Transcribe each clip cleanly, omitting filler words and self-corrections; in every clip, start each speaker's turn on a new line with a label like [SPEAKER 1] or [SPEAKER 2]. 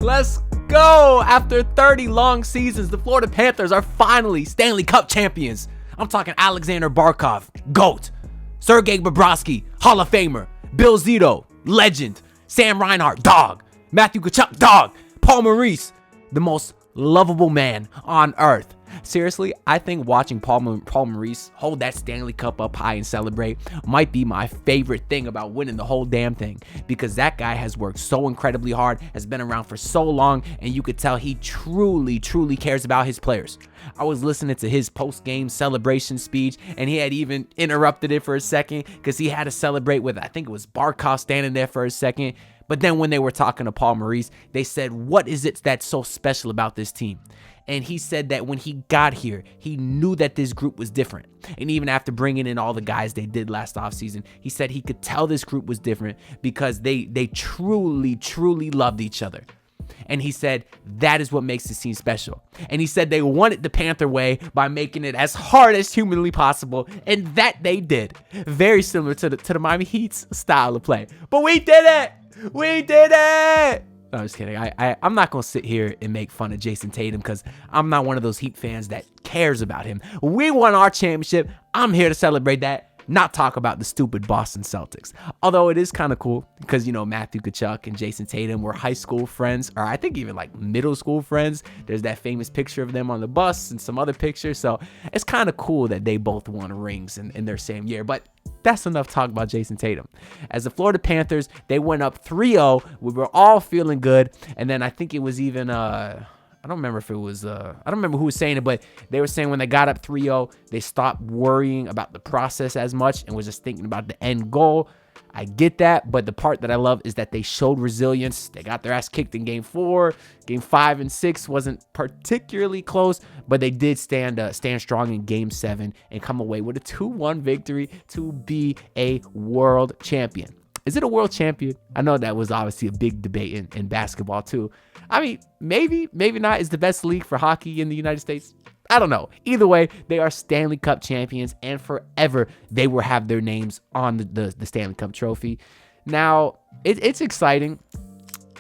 [SPEAKER 1] Let's go! After 30 long seasons, the Florida Panthers are finally Stanley Cup champions. I'm talking Alexander Barkov, GOAT. Sergei Bobrovsky, Hall of Famer. Bill Zito, legend. Sam Reinhart, dog. Matthew Tkachuk, dog. Paul Maurice, the most lovable man on earth. Seriously, I think watching Paul Maurice hold that Stanley Cup up high and celebrate might be my favorite thing about winning the whole damn thing, because that guy has worked so incredibly hard, has been around for so long, and you could tell he truly cares about his players. I was listening to his post-game celebration speech, and he had even interrupted it for a second because he had to celebrate with, I think it was Barkov standing there for a second. But then when they were talking to Paul Maurice, they said, what is it that's so special about this team? And he said that when he got here, he knew that this group was different. And even after bringing in all the guys they did last offseason, he said he could tell this group was different because they truly loved each other. And he said that is what makes this team special. And he said they won it the Panther way by making it as hard as humanly possible. And that they did. Very similar to the Miami Heat's style of play. But we did it! We did it! No, I'm just kidding. I'm not going to sit here and make fun of Jason Tatum because I'm not one of those Heat fans that cares about him. We won our championship. I'm here to celebrate that, not talk about the stupid Boston Celtics. Although it is kind of cool because, you know, Matthew Tkachuk and Jason Tatum were high school friends, or I think even like middle school friends. There's that famous picture of them on the bus and some other pictures. So it's kind of cool that they both won rings in their same year. But that's enough talk about Jason Tatum. As the Florida Panthers, they went up 3-0. We were all feeling good. And then I think it was even, I don't remember if it was, I don't remember who was saying it, but they were saying when they got up 3-0, they stopped worrying about the process as much and was just thinking about the end goal. I get that, but the part that I love is that they showed resilience. They got their ass kicked in game 4. Game 5 and 6 wasn't particularly close, but they did stand strong in game 7 and come away with a 2-1 victory to be a world champion. Is it a world champion? I know that was obviously a big debate in basketball too. I mean, maybe not. Is the best league for hockey in the United States? I don't know. Either way, they are Stanley Cup champions, and forever they will have their names on the Stanley Cup trophy. Now, it's exciting,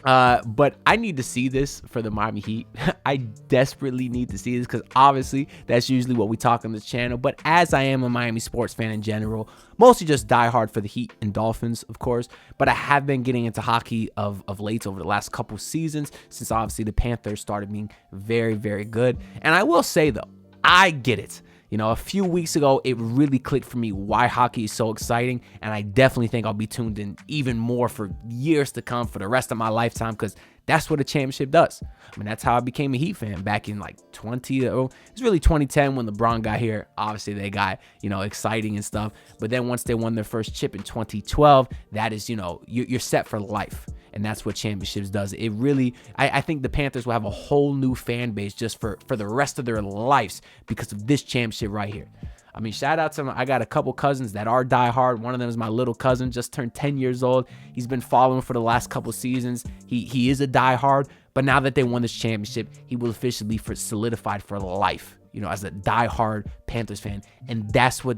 [SPEAKER 1] but I need to see this for the Miami Heat. I desperately need to see this because obviously that's usually what we talk on this channel. But as I am a Miami sports fan in general, mostly just die hard for the Heat and Dolphins, of course. But I have been getting into hockey of late over the last couple seasons since obviously the Panthers started being very good. And I will say, though, I get it. You know, a few weeks ago, it really clicked for me why hockey is so exciting, and I definitely think I'll be tuned in even more for years to come for the rest of my lifetime because that's what a championship does. I mean, that's how I became a Heat fan back in like it was really 2010 when LeBron got here. Obviously, they got, you know, exciting and stuff, but then once they won their first chip in 2012, that is, you know, you're set for life. And that's what championships does. It really, I think the Panthers will have a whole new fan base just for the rest of their lives because of this championship right here. I mean, shout out to them. I got a couple cousins that are diehard. One of them is my little cousin, just turned 10 years old. He's been following for the last couple seasons. He is a diehard, but now that they won this championship, he will officially be solidified for life, you know, as a diehard Panthers fan. And that's what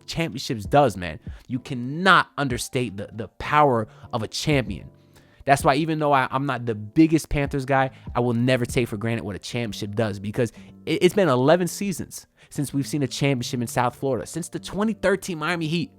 [SPEAKER 1] championships does, man. You cannot understate the power of a champion. That's why even though I'm not the biggest Panthers guy, I will never take for granted what a championship does because it's been 11 seasons since we've seen a championship in South Florida. Since the 2013 Miami Heat.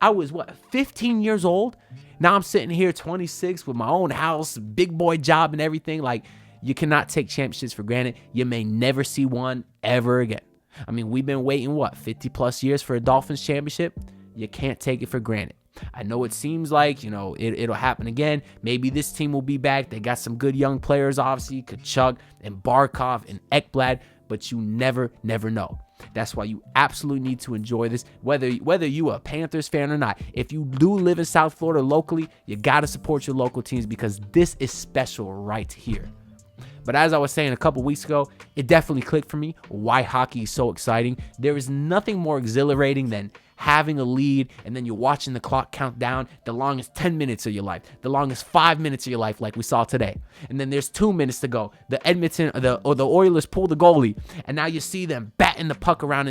[SPEAKER 1] I was, 15 years old? Now I'm sitting here 26 with my own house, big boy job and everything. Like, you cannot take championships for granted. You may never see one ever again. I mean, we've been waiting, 50 plus years for a Dolphins championship? You can't take it for granted. I know it seems like, you know, it'll happen again. Maybe this team will be back. They got some good young players, obviously, Tkachuk and Barkov and Ekblad, but you never know. That's why you absolutely need to enjoy this, whether you a Panthers fan or not. If you do live in South Florida locally, you got to support your local teams because this is special right here. But as I was saying a couple weeks ago, it definitely clicked for me why hockey is so exciting. There is nothing more exhilarating than having a lead and then you're watching the clock count down the longest 10 minutes of your life, the longest 5 minutes of your life like we saw today. And then there's 2 minutes to go. The Oilers pull the goalie and now you see them batting the puck around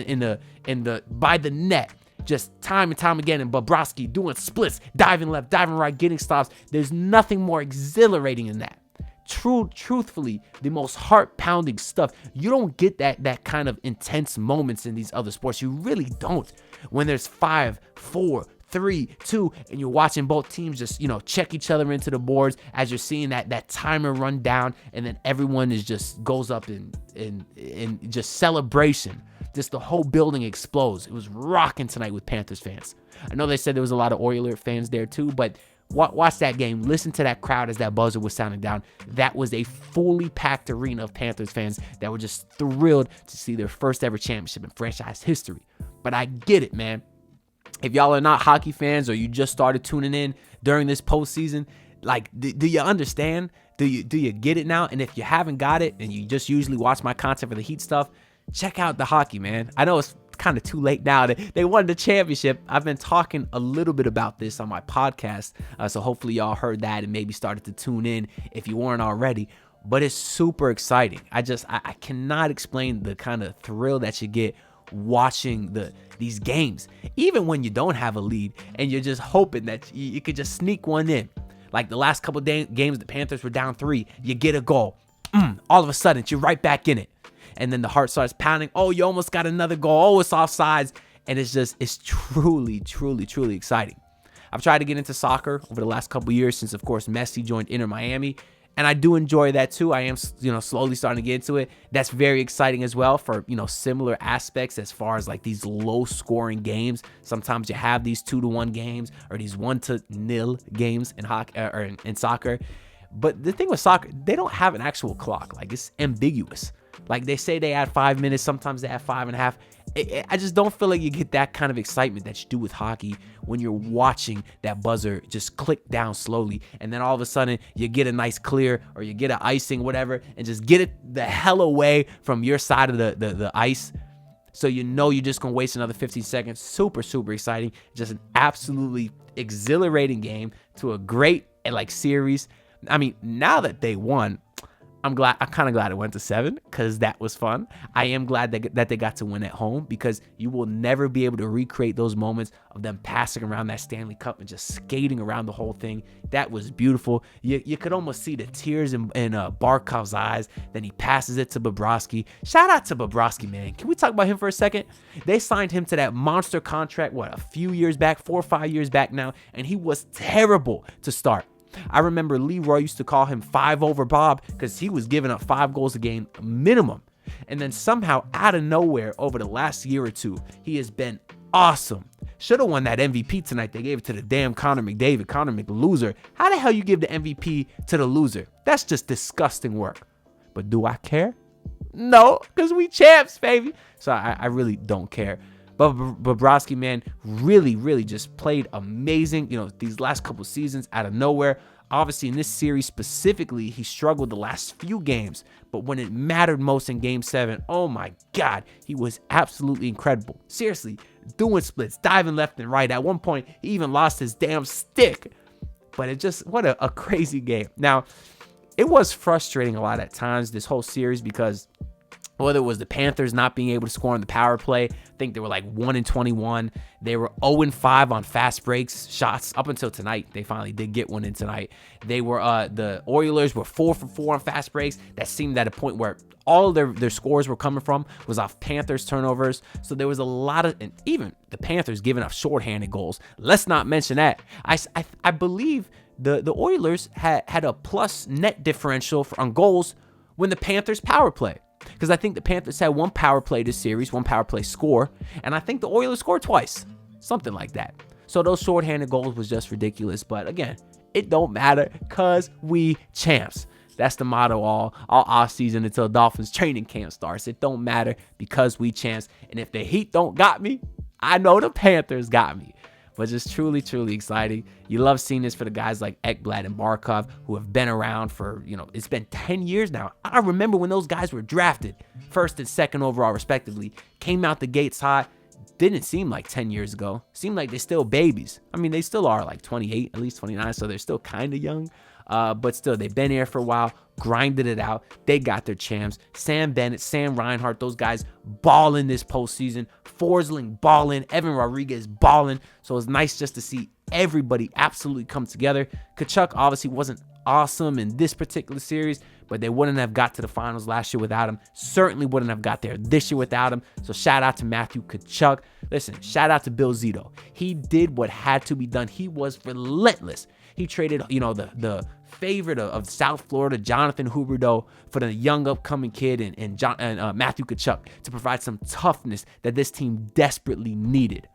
[SPEAKER 1] by the net. Just time and time again, and Bobrovsky doing splits, diving left, diving right, getting stops. There's nothing more exhilarating than that. truthfully, the most heart-pounding stuff. You don't get that kind of intense moments in these other sports. You really don't. When there's 5, 4, 3, 2, and you're watching both teams just, check each other into the boards as you're seeing that timer run down, and then everyone goes up in just celebration. Just the whole building explodes. It was rocking tonight with Panthers fans. I know they said there was a lot of Oilers fans there too, but watch that game. Listen to that crowd as that buzzer was sounding down. That was a fully packed arena of Panthers fans that were just thrilled to see their first ever championship in franchise history. But I get it, man. If y'all are not hockey fans or you just started tuning in during this postseason, like, do you understand? Do you get it now? And if you haven't got it and you just usually watch my content for the Heat stuff, check out the hockey, man. I know it's kind of too late now. They won the championship. I've been talking a little bit about this on my podcast, so hopefully y'all heard that and maybe started to tune in if you weren't already. But it's super exciting. I cannot explain the kind of thrill that you get watching these games, even when you don't have a lead and you're just hoping that you could just sneak one in. Like the last couple games, the Panthers were down 3. You get a goal. All of a sudden, you're right back in it. And then the heart starts pounding. Oh, you almost got another goal. Oh, it's offsides. And it's truly, truly, truly exciting. I've tried to get into soccer over the last couple years since, of course, Messi joined Inter Miami. And I do enjoy that too. I am, slowly starting to get into it. That's very exciting as well for, similar aspects as far as like these low scoring games. Sometimes you have these 2-1 games or these 1-0 games in hockey or in soccer. But the thing with soccer, they don't have an actual clock. Like, it's ambiguous. Like, they say they add 5 minutes. Sometimes they add 5.5. I just don't feel like you get that kind of excitement that you do with hockey when you're watching that buzzer just click down slowly. And then all of a sudden you get a nice clear or you get an icing, whatever, and just get it the hell away from your side of the ice. So you're just going to waste another 15 seconds. Super, super exciting. Just an absolutely exhilarating game to a great series. I mean, now that they won, I'm kind of glad it went to 7 because that was fun. I am glad that they got to win at home because you will never be able to recreate those moments of them passing around that Stanley Cup and just skating around the whole thing. That was beautiful. You could almost see the tears in Barkov's eyes. Then he passes it to Bobrovsky. Shout out to Bobrovsky, man. Can we talk about him for a second? They signed him to that monster contract, a few years back, 4 or 5 years back now, and he was terrible to start. I remember Leroy used to call him 5 over Bob because he was giving up 5 goals a game minimum. And then somehow out of nowhere over the last year or two, he has been awesome. Should have won that MVP tonight. They gave it to the damn Connor McDavid, Connor McLoser. How the hell you give the MVP to the loser? That's just disgusting work. But do I care? No, because we champs, baby. So I really don't care. But Bobrovsky, man, really, really just played amazing, these last couple seasons out of nowhere. Obviously, in this series specifically, he struggled the last few games. But when it mattered most in Game 7, oh my God, he was absolutely incredible. Seriously, doing splits, diving left and right. At one point, he even lost his damn stick. But what a crazy game. Now, it was frustrating a lot at times, this whole series, because whether it was the Panthers not being able to score on the power play, I think they were 1-21. They were 0-5 on fast breaks shots up until tonight. They finally did get one in tonight. They were the Oilers were 4 for 4 on fast breaks. That seemed at a point where all their scores were coming from was off Panthers turnovers. So there was a lot of, and even the Panthers giving up shorthanded goals. Let's not mention that. I believe the Oilers had a plus net differential on goals when the Panthers power play. Because I think the Panthers had 1 power play this series, 1 power play score, and I think the Oilers scored twice, something like that. So those shorthanded goals was just ridiculous. But again, it don't matter because we champs. That's the motto all off season until Dolphins training camp starts. It don't matter because we champs. And if the Heat don't got me, I know the Panthers got me. But just truly, truly exciting. You love seeing this for the guys like Ekblad and Barkov who have been around for, it's been 10 years now. I remember when those guys were drafted, 1st and 2nd overall respectively, came out the gates hot. Didn't seem like 10 years ago. Seemed like they're still babies. I mean, they still are 28, at least 29, so they're still kind of young. but still, they've been here for a while, grinded it out. They got their champs. Sam Bennett, Sam Reinhart, those guys balling this postseason. Forsling balling, Evan Rodriguez balling. So it's nice just to see everybody absolutely come together. Tkachuk obviously wasn't awesome in this particular series, but they wouldn't have got to the finals last year without him. Certainly wouldn't have got there this year without him. So shout out to Matthew Tkachuk. Listen, shout out to Bill Zito. He did what had to be done. He was relentless. He traded, the favorite of South Florida, Jonathan Huberdeau, for the young upcoming kid and Matthew Tkachuk to provide some toughness that this team desperately needed.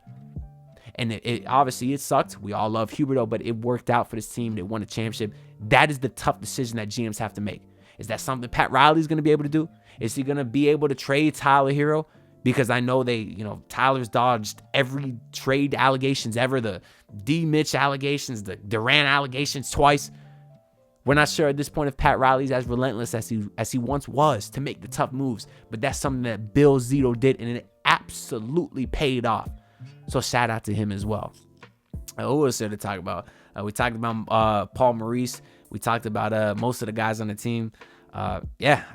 [SPEAKER 1] And it obviously, it sucked. We all love Huberdeau, but it worked out for this team. They won a championship. That is the tough decision that GMs have to make. Is that something Pat Riley's going to be able to do? Is he going to be able to trade Tyler Hero? Because I know Tyler's dodged every trade allegations ever, the D. Mitch allegations, the Durant allegations twice. We're not sure at this point if Pat Riley's as relentless as he once was to make the tough moves, but that's something that Bill Zito did, and it absolutely paid off. So shout out to him as well. Who else there to talk about? We talked about Paul Maurice. We talked about most of the guys on the team. I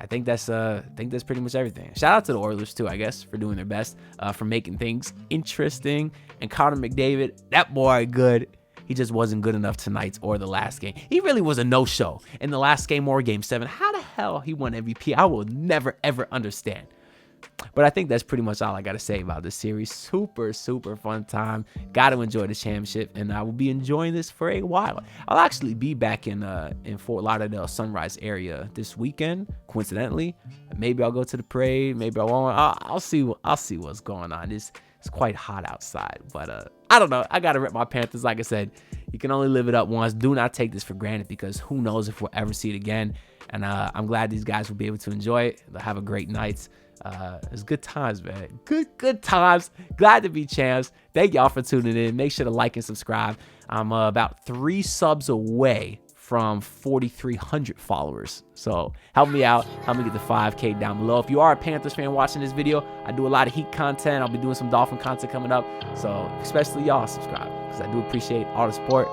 [SPEAKER 1] think that's pretty much everything. Shout out to the Oilers too, I guess, for doing their best, for making things interesting. And Connor McDavid, that boy, good. He just wasn't good enough tonight or the last game. He really was a no-show in the last game or game 7. How the hell he won MVP? I will never, ever understand. But I think that's pretty much all I got to say about this series. Super, super fun time. Got to enjoy the championship, and I will be enjoying this for a while. I'll actually be back in Fort Lauderdale, Sunrise area this weekend, coincidentally. Maybe I'll go to the parade. Maybe I won't. I'll see what's going on. It's quite hot outside, but I don't know. I got to rep my Panthers. Like I said, you can only live it up once. Do not take this for granted, because who knows if we'll ever see it again. And I'm glad these guys will be able to enjoy it. They'll have a great night. It's good times, man. Good times. Glad to be champs. Thank y'all for tuning in. Make sure to like and subscribe. I'm about 3 subs away from 4,300 followers. So help me out. Help me get the 5K down below. If you are a Panthers fan watching this video, I do a lot of Heat content. I'll be doing some Dolphin content coming up. So especially y'all subscribe, because I do appreciate all the support.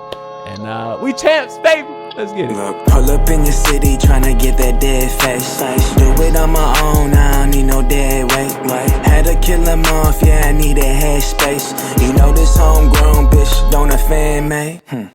[SPEAKER 1] And we champs, baby. Let's get it.
[SPEAKER 2] Look, pull up in your city, tryna get that dead face. Do it on my own, I don't need no dead weight. Had to kill him off, yeah, I need that head space. You know this homegrown bitch don't offend me.